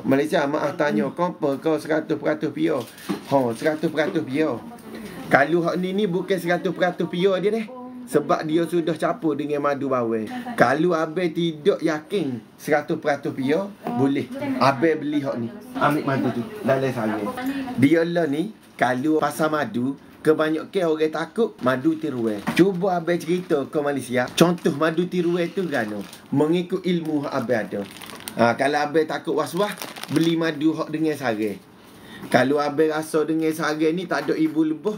Malaysia maaf tanya, kompa kau 100% pure. 100% pure. Kalau hak ni bukan 100% pure dia deh. Sebab dia sudah campur dengan madu bawang. Kalau abe tidak yakin 100% pure, boleh abe beli hak ni. Ambil madu tu dalam sarang. Dia lah ni kalau pasal madu, kebanyakan orang takut madu tiruan. Cuba abe cerita ke Malaysia. Contoh madu tiruan tu kan, mengikut ilmu hak abe ada. Kalau abe takut was-was, beli madu hak dengan sarang. Kalau abe rasa dengan sarang ni tak ada ibu lebuh,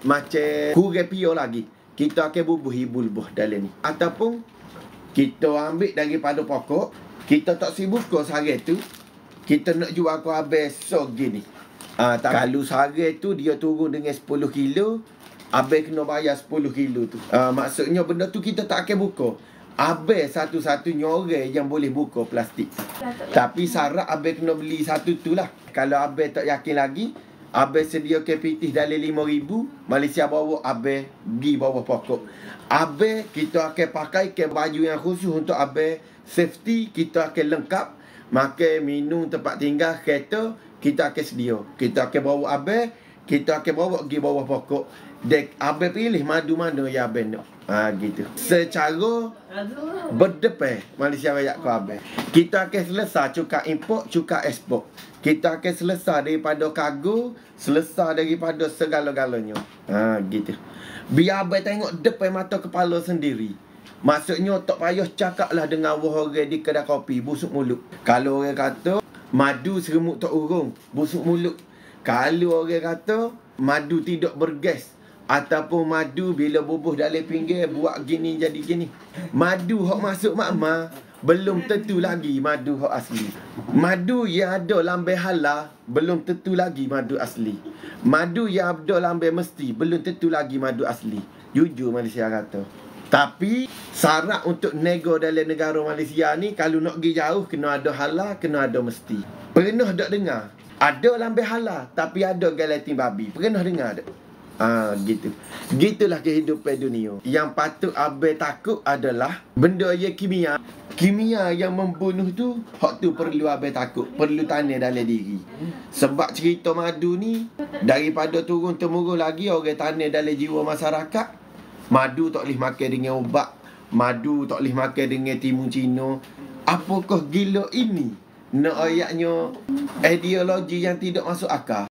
macam kurang pure lagi, kita akan bubuh ibu lebuh dalam ni. Ataupun kita ambil daripada pokok, kita tak sibuk ke sarang tu, kita nak jual ke abe so gini. Kalau sarang tu dia turun dengan 10 kilo, abe kena bayar 10 kilo tu. Maksudnya benda tu kita tak akan buka. Abe satu-satunya orang yang boleh buka plastik. Tapi syarat abe kena beli satu tu lah. Kalau abe tak yakin lagi, abe sedia kapitis dalam 5,000, Malaysia bawa abe pergi bawah pokok. Abe kita akan pakai ke baju yang khusus untuk abe safety, kita akan lengkap. Makan, minum, tempat tinggal, kereta, kita akan sedia. Kita akan bawa abe, kita akan bawa pergi bawah pokok. Dek abe pilih madu mana yang abe nak. Gitu. Secara berdepan Malaysia rakyat ke abe. Kita akan selesai cukai import, cukai ekspor. Kita akan selesai daripada kargo, selesai daripada segala-galanya. Gitu. Biar abe tengok depan mata kepala sendiri. Maksudnya tak payah cakaplah dengan orang di kedai kopi busuk mulut. Kalau orang kata madu seremuk tak urung, busuk mulut. Kalau orang kata madu tidak bergas, ataupun madu bila bubuh dalam pinggir buat gini jadi gini. Madu hok masuk makma belum tentu lagi madu hok asli. Madu yang ada lambe halal belum tentu lagi madu asli. Madu yang ada lambe mesti belum tentu lagi madu asli. Jujur Malaysia kata. Tapi syarat untuk nego dalam negara Malaysia ni, kalau nak pergi jauh kena ada halal, kena ada mesti. Pernah tak dengar? Ada lambe halal tapi ada gelatin babi. Pernah dengar tak? Gitu. Gitulah kehidupan dunia. Yang patut abe takut adalah benda yang kimia. Kimia yang membunuh tu, hak tu perlu abe takut, perlu tanya dalam diri. Sebab cerita madu ni daripada turun temurun lagi orang tanya dalam jiwa masyarakat. Madu tak boleh makan dengan ubat, madu tak boleh makan dengan timun Cina. Apakah gila ini? Nak ayatnya ideologi yang tidak masuk akal.